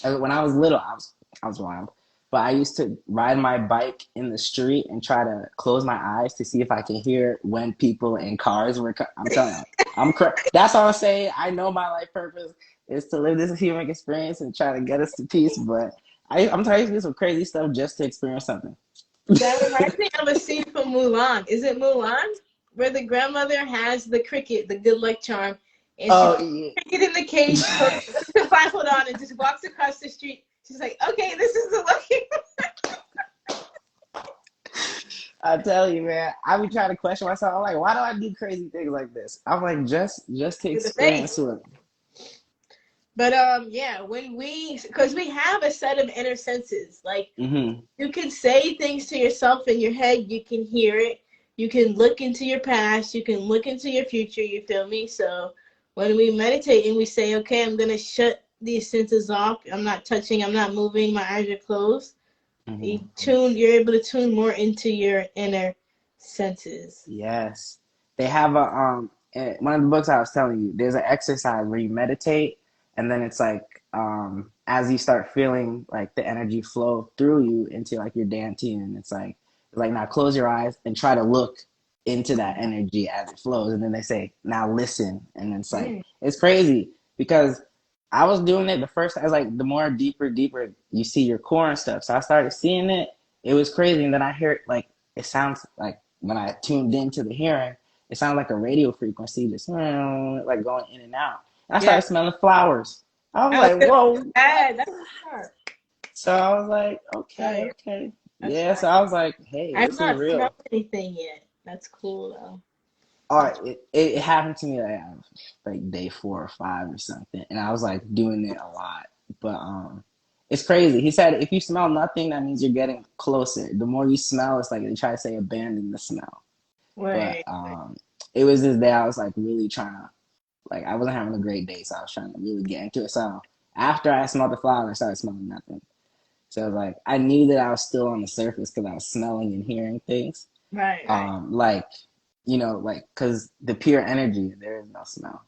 Speaker 2: When I was little, I was wild. But I used to ride my bike in the street and try to close my eyes to see if I can hear when people in cars were. I'm telling you, that's all I'm saying. I know my life purpose is to live this human experience and try to get us to peace. But I'm trying to do some crazy stuff just to experience something.
Speaker 1: That reminds me of a scene from Mulan. Is it Mulan? Where the grandmother has the cricket, the good luck charm, and she
Speaker 2: Oh
Speaker 1: puts
Speaker 2: yeah.
Speaker 1: the cricket in the cage, puts the blindfold on, and just walks across the street. She's like, okay, this is the lucky
Speaker 2: I tell you, man, I be trying to question myself. I'm like, why do I do crazy things like this? I'm like, just to
Speaker 1: with the face.
Speaker 2: experience it.
Speaker 1: But yeah, because we have a set of inner senses. Like
Speaker 2: Hmm.
Speaker 1: you can say things to yourself in your head, you can hear it, you can look into your past, you can look into your future, you feel me? So when we meditate and we say, okay, I'm gonna shut these senses off, I'm not touching, I'm not moving, my eyes are closed,
Speaker 2: Hmm.
Speaker 1: you're able to tune more into your inner senses.
Speaker 2: Yes. They have a one of the books I was telling you, there's an exercise where you meditate and then it's like as you start feeling like the energy flow through you into like your dantian, and it's like now close your eyes and try to look into that energy as it flows, and then they say now listen, and it's like
Speaker 1: Mm,
Speaker 2: it's crazy because I was doing it the first. I was like, the more deeper you see your core and stuff. So I started seeing it. It was crazy, and then I hear it like it sounds like when I tuned into the hearing, it sounded like a radio frequency, just like going in and out. And I
Speaker 1: yeah.
Speaker 2: started smelling flowers. I was
Speaker 1: I was
Speaker 2: like,
Speaker 1: gonna
Speaker 2: whoa,
Speaker 1: add
Speaker 2: what?
Speaker 1: that's smart.
Speaker 2: So I was like,
Speaker 1: Oh
Speaker 2: okay,
Speaker 1: yeah,
Speaker 2: okay.
Speaker 1: that's
Speaker 2: Yeah,
Speaker 1: fine.
Speaker 2: so I was like, hey,
Speaker 1: I've
Speaker 2: this is
Speaker 1: not smelled
Speaker 2: real.
Speaker 1: anything yet. That's cool though.
Speaker 2: All
Speaker 1: That's
Speaker 2: right, it happened to me like day 4 or 5 or something, and I was like doing it a lot. But it's crazy. He said if you smell nothing, that means you're getting closer. The more you smell, it's like they try to say abandon the smell. But
Speaker 1: right.
Speaker 2: it was this day I was like really trying to, like, I wasn't having a great day, so I was trying to really get into it. So after I smelled the flower, I started smelling nothing. So like I knew that I was still on the surface because I was smelling and hearing things.
Speaker 1: Right, right.
Speaker 2: Like, like, because the pure energy, there is no smell.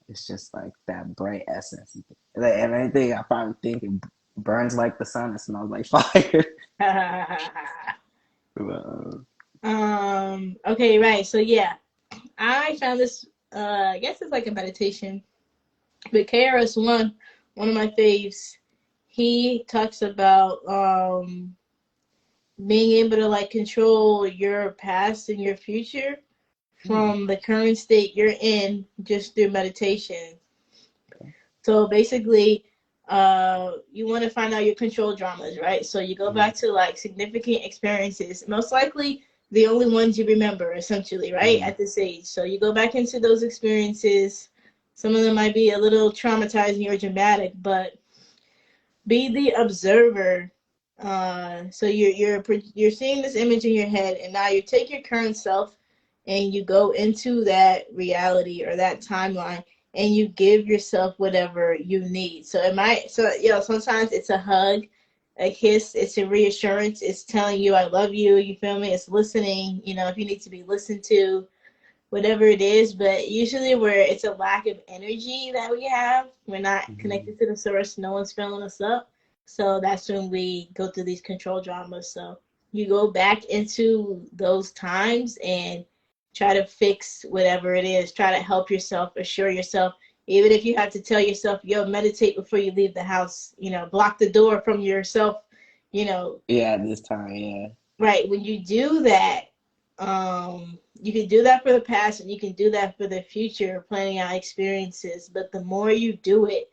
Speaker 2: It's just like that bright essence. Like, and anything I probably think it burns like the sun, it smells like fire. But,
Speaker 1: Okay, right. So yeah, I found this I guess it's like a meditation. But KRS-One, one of my faves, he talks about being able to like control your past and your future
Speaker 2: hmm,
Speaker 1: from the current state you're in just through meditation.
Speaker 2: okay.
Speaker 1: So basically, you want to find out your control dramas, right? So you go
Speaker 2: Hmm.
Speaker 1: back to like significant experiences, most likely the only ones you remember, essentially, right?
Speaker 2: Hmm.
Speaker 1: At this age. So you go back into those experiences. Some of them might be a little traumatizing or dramatic, but be the observer. So you're seeing this image in your head, and now you take your current self and you go into that reality or that timeline, and you give yourself whatever you need. So it might, so sometimes it's a hug, a kiss, it's a reassurance, it's telling you I love you. You feel me? It's listening. If you need to be listened to, whatever it is, but usually where it's a lack of energy that we have, we're not
Speaker 2: Hmm.
Speaker 1: connected to the source, no one's filling us up. So that's when we go through these control dramas. So you go back into those times and try to fix whatever it is, try to help yourself, assure yourself, even if you have to tell yourself, yo, meditate before you leave the house, block the door from yourself, you know,
Speaker 2: Yeah, this time, yeah.
Speaker 1: right. When you do that, you can do that for the past and you can do that for the future, planning out experiences. But the more you do it,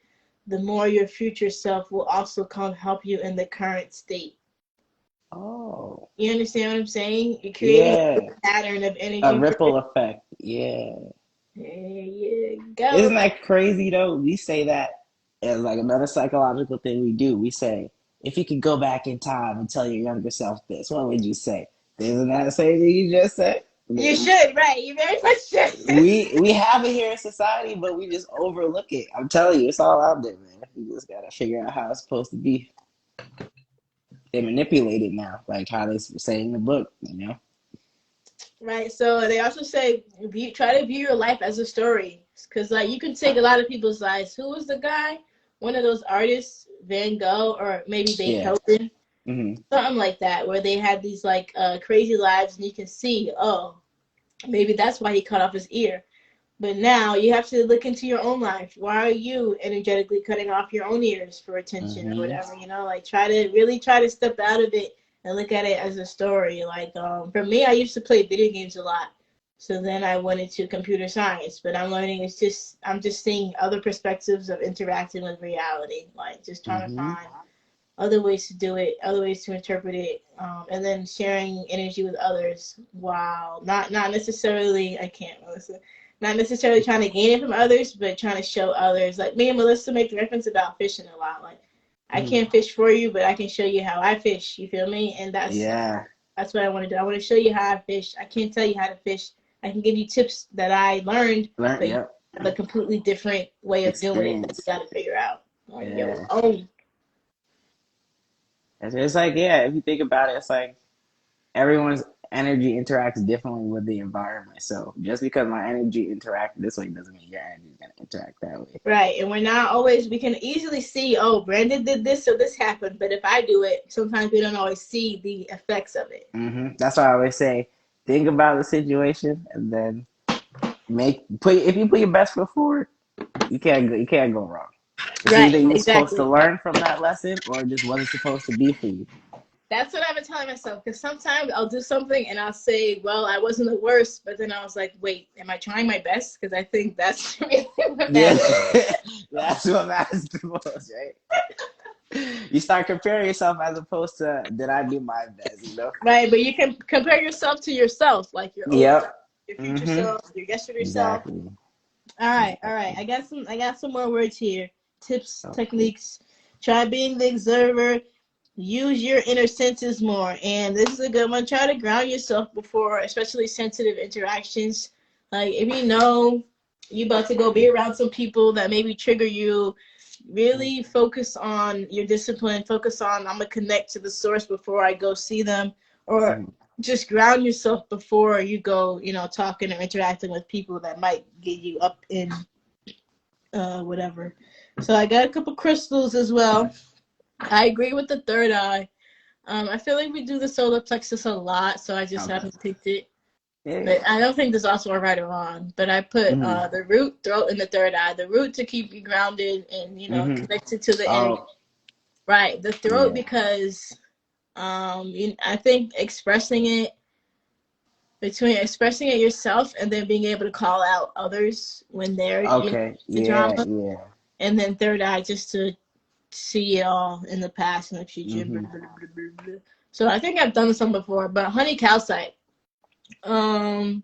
Speaker 1: the more your future self will also come help you in the current state.
Speaker 2: Oh,
Speaker 1: You understand what I'm saying? You're creating a
Speaker 2: yeah.
Speaker 1: pattern of
Speaker 2: A
Speaker 1: energy.
Speaker 2: ripple effect. Yeah.
Speaker 1: There you go.
Speaker 2: Isn't that crazy though? We say that as like another psychological thing we do. We say, if you could go back in time and tell your younger self this, what would you say? Isn't that the same thing you just said?
Speaker 1: You should, right? You very much should.
Speaker 2: We have it here in society, but we just overlook it. I'm telling you, it's all out there, man. You just gotta figure out how it's supposed to be. They manipulate it now, like how they say in the book.
Speaker 1: Right. So they also say try to view your life as a story, because like you can take a lot of people's lives. Who was the guy? One of those artists, Van Gogh, or maybe
Speaker 2: Yeah.
Speaker 1: Beethoven,
Speaker 2: Hmm.
Speaker 1: something like that, where they had these like crazy lives, and you can see, oh, maybe that's why he cut off his ear. But now you have to look into your own life. Why are you energetically cutting off your own ears for attention or
Speaker 2: Hmm.
Speaker 1: whatever? Like try to really try to step out of it and look at it as a story. Like for me, I used to play video games a lot. So then I went into computer science, but I'm just seeing other perspectives of interacting with reality, like just trying to
Speaker 2: Mm-hmm.
Speaker 1: find other ways to do it, other ways to interpret it, and then sharing energy with others. While not necessarily, I can't, Melissa, not necessarily trying to gain it from others, but trying to show others. Like me and Melissa make the reference about fishing a lot. Like I
Speaker 2: Mm-hmm.
Speaker 1: can't fish for you, but I can show you how I fish. You feel me? And
Speaker 2: Yeah.
Speaker 1: that's what I want to do. I want to show you how I fish. I can't tell you how to fish. I can give you tips that I learned,
Speaker 2: Learn.
Speaker 1: but you
Speaker 2: Yep.
Speaker 1: have a completely different way of doing it that you
Speaker 2: Experience.
Speaker 1: got to figure out on your
Speaker 2: Yeah.
Speaker 1: own.
Speaker 2: It's like, yeah, if you think about it, it's like everyone's energy interacts differently with the environment. So just because my energy interacts this way doesn't mean your energy is gonna interact that way.
Speaker 1: Right. And we're not always, we can easily see, oh, Brandon did this, so this happened. But if I do it, sometimes we don't always see the effects of it.
Speaker 2: That's why I always say, think about the situation and then if you put your best foot forward, you can't go wrong. It's either
Speaker 1: Right.
Speaker 2: you were supposed to
Speaker 1: Exactly.
Speaker 2: learn from that lesson or it just wasn't supposed to be for you.
Speaker 1: That's what I've been telling myself. Because sometimes I'll do something and I'll say, well, I wasn't the worst. But then I was like, wait, am I trying my best? Because I think that's really what
Speaker 2: Yeah,
Speaker 1: matters.
Speaker 2: that's what matters the most, right? You start comparing yourself as opposed to did I do my best, you know?
Speaker 1: Right. But you can compare yourself to yourself, like your old self,
Speaker 2: Yep.
Speaker 1: your future
Speaker 2: Mm-hmm.
Speaker 1: self, your yesterday self.
Speaker 2: Exactly.
Speaker 1: All right, all right.
Speaker 2: Exactly.
Speaker 1: I got some more words here. Tips,
Speaker 2: So cool.
Speaker 1: techniques. Try being the observer. Use your inner senses more. And this is a good one. Try to ground yourself before, especially sensitive interactions. Like if you know you about to go be around some people that maybe trigger you, really focus on your discipline. Focus on I'm gonna connect to the source before I go see them, or
Speaker 2: Mm-hmm.
Speaker 1: just ground yourself before you go, talking or interacting with people that might get you up in whatever. So I got a couple crystals as well. I agree with the third eye. I feel like we do the solar plexus a lot, so I just
Speaker 2: Okay.
Speaker 1: haven't picked it.
Speaker 2: Yeah.
Speaker 1: But I don't think there's also a right or wrong. But I put
Speaker 2: Mm-hmm.
Speaker 1: the root, throat, and the third eye. The root to keep you grounded and
Speaker 2: Mm-hmm.
Speaker 1: connected to the energy.
Speaker 2: Oh,
Speaker 1: Right, the throat
Speaker 2: yeah.
Speaker 1: because I think expressing it yourself and then being able to call out others when they're
Speaker 2: Okay.
Speaker 1: the
Speaker 2: Yeah,
Speaker 1: drama,
Speaker 2: yeah.
Speaker 1: and then third eye just to see it all in the past and the future. Blah,
Speaker 2: Mm-hmm.
Speaker 1: blah, blah, blah, blah. So I think I've done some before, but honey calcite, um,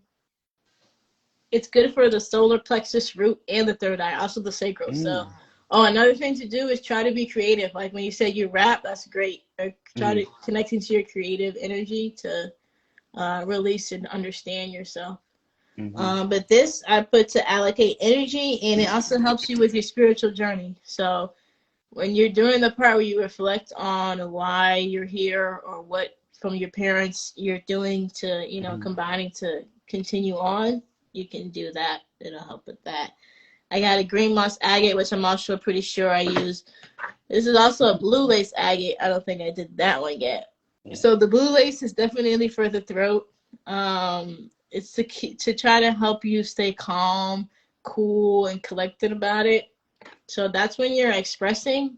Speaker 1: it's good for the solar plexus, root, and the third eye, also the sacral. So,
Speaker 2: Mm.
Speaker 1: another thing to do is try to be creative. Like when you say you rap, that's great. Or try
Speaker 2: Mm-hmm.
Speaker 1: to connect into your creative energy to release and understand yourself.
Speaker 2: Mm-hmm.
Speaker 1: But this I put to allocate energy, and it also helps you with your spiritual journey. So when you're doing the part where you reflect on why you're here or what from your parents you're doing to,
Speaker 2: Mm-hmm.
Speaker 1: combining to continue on, you can do that. It'll help with that. I got a green moss agate, which I'm also pretty sure I used. This is also a blue lace agate. I don't think I did that one yet.
Speaker 2: Yeah.
Speaker 1: So the blue lace is definitely for the throat. It's to try to help you stay calm, cool, and collected about it. So that's when you're expressing.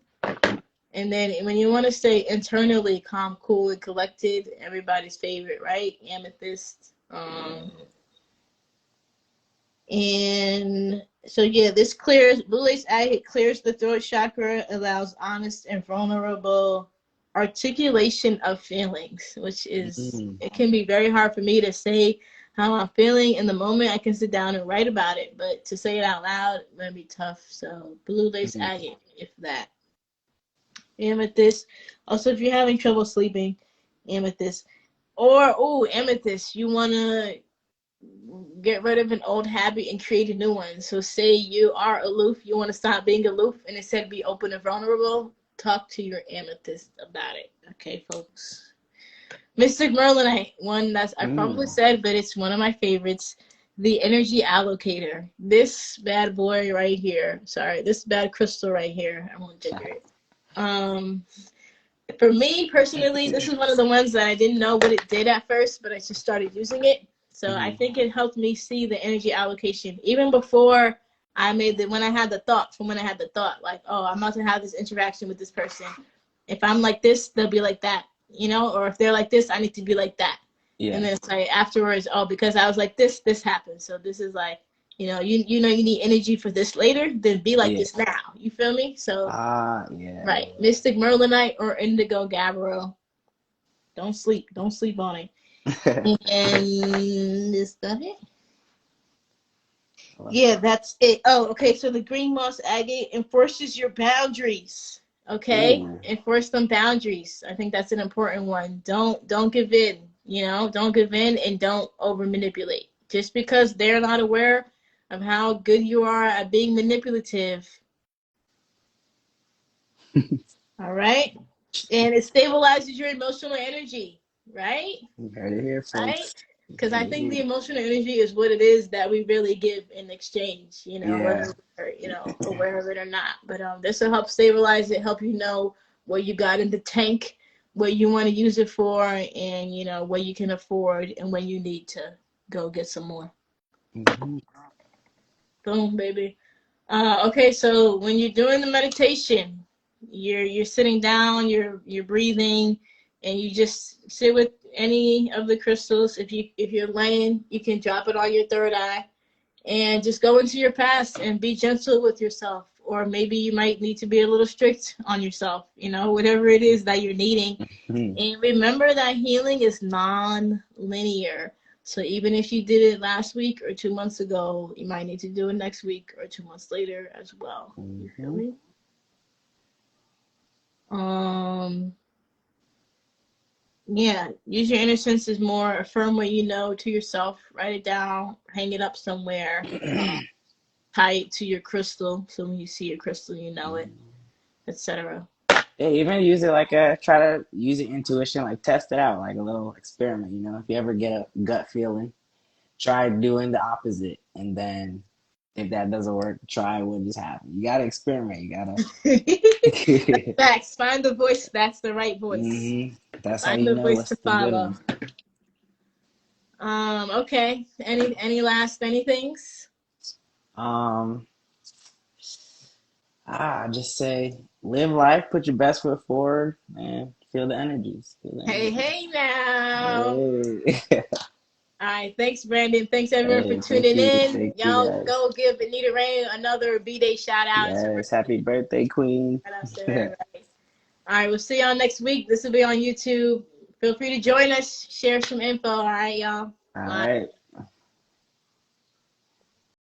Speaker 1: And then when you want to stay internally calm, cool, and collected, everybody's favorite, right? Amethyst. And so yeah, this clears blue lace agate clears the throat chakra, allows honest and vulnerable articulation of feelings, which is
Speaker 2: Mm-hmm.
Speaker 1: it can be very hard for me to say how I'm feeling in the moment. I can sit down and write about it, but to say it out loud it might be tough. So blue lace
Speaker 2: Mm-hmm.
Speaker 1: agate, if that. Amethyst. Also, if you're having trouble sleeping, amethyst. Or amethyst, you wanna get rid of an old habit and create a new one. So say you are aloof, you want to stop being aloof and instead be open and vulnerable, talk to your amethyst about it. Okay, folks. Mystic Merlinite, one that's I probably
Speaker 2: Mm.
Speaker 1: said, but it's one of my favorites. The energy allocator. This bad boy right here. Sorry, this bad crystal right here. I won't trigger it. Um, for me personally, this is one of the ones that I didn't know what it did at first, but I just started using it. So I
Speaker 2: Mm-hmm.
Speaker 1: think it helped me see the energy allocation even before when I had the thought, like, oh, I'm about to have this interaction with this person. If I'm like this, they'll be like that. you know, or if they're like this, I need to be like that. And
Speaker 2: Yeah.
Speaker 1: then it's like afterwards, oh, because I was like this happened. So this is like, you know, you know you need energy for this later, then be like
Speaker 2: Yeah.
Speaker 1: this now. You feel me? So
Speaker 2: Ah, yeah.
Speaker 1: right. Mystic Merlinite or Indigo Gabriel. Don't sleep on it. And is that it? Yeah, that's it. Oh, okay. So the green moss agate enforces your boundaries. Okay,
Speaker 2: Ooh.
Speaker 1: enforce some boundaries. I think that's an important one. Don't give in. You know, don't give in and don't over manipulate. Just because they're not aware of how good you are at being manipulative. All right, and it stabilizes your emotional energy. Right.
Speaker 2: You heard it here,
Speaker 1: Right?
Speaker 2: folks. You
Speaker 1: Because
Speaker 2: heard
Speaker 1: I
Speaker 2: it
Speaker 1: think the
Speaker 2: here.
Speaker 1: emotional energy is what it is that we really give in exchange, you know,
Speaker 2: Yeah.
Speaker 1: whether we're, you know, aware of it or not. But this will help stabilize it, help you know what you got in the tank, what you want to use it for, and, you know, what you can afford and when you need to go get some more.
Speaker 2: Hmm.
Speaker 1: Boom, baby. Okay, so when you're doing the meditation, you're sitting down, you're breathing, and you just sit with any of the crystals. If you're laying, you can drop it on your third eye and just go into your past and be gentle with yourself. Or maybe you might need to be a little strict on yourself, you know, whatever it is that you're needing. And remember that healing is non-linear. So even if you did it last week or 2 months ago, you might need to do it next week or 2 months later as well. You feel
Speaker 2: Hmm.
Speaker 1: me? Um, yeah, use your inner senses more. Affirm what you know to yourself. Write it down. Hang it up somewhere. Tie it to your crystal, so when you see your crystal, you know it, etc.
Speaker 2: Yeah, even use it like a try to use your intuition, like test it out, like a little experiment. You know, if you ever get a gut feeling, try doing the opposite, and then if that doesn't work, try what just happened. You gotta experiment. You gotta.
Speaker 1: Facts. Find the voice that's the right voice.
Speaker 2: Hmm. That's how
Speaker 1: Find
Speaker 2: you
Speaker 1: the
Speaker 2: know
Speaker 1: voice
Speaker 2: what's
Speaker 1: to
Speaker 2: the good
Speaker 1: follow.
Speaker 2: one.
Speaker 1: Okay. Any last anythings?
Speaker 2: Um, just say live life, put your best foot forward, and feel the energies. Feel the
Speaker 1: Hey,
Speaker 2: energies.
Speaker 1: hey now.
Speaker 2: Hey,
Speaker 1: All right. Thanks, Brandon. Thanks everyone for
Speaker 2: hey, thank
Speaker 1: tuning
Speaker 2: you,
Speaker 1: in.
Speaker 2: thank you
Speaker 1: Y'all
Speaker 2: guys.
Speaker 1: go give Anita Rain another B-Day shout out. It's her
Speaker 2: Yes,
Speaker 1: birthday.
Speaker 2: happy birthday, Queen.
Speaker 1: Shout out to
Speaker 2: All
Speaker 1: her. Right. All right. We'll see y'all next week. This will be on YouTube. Feel free to join us. Share some info. All right, y'all. Bye.
Speaker 2: right.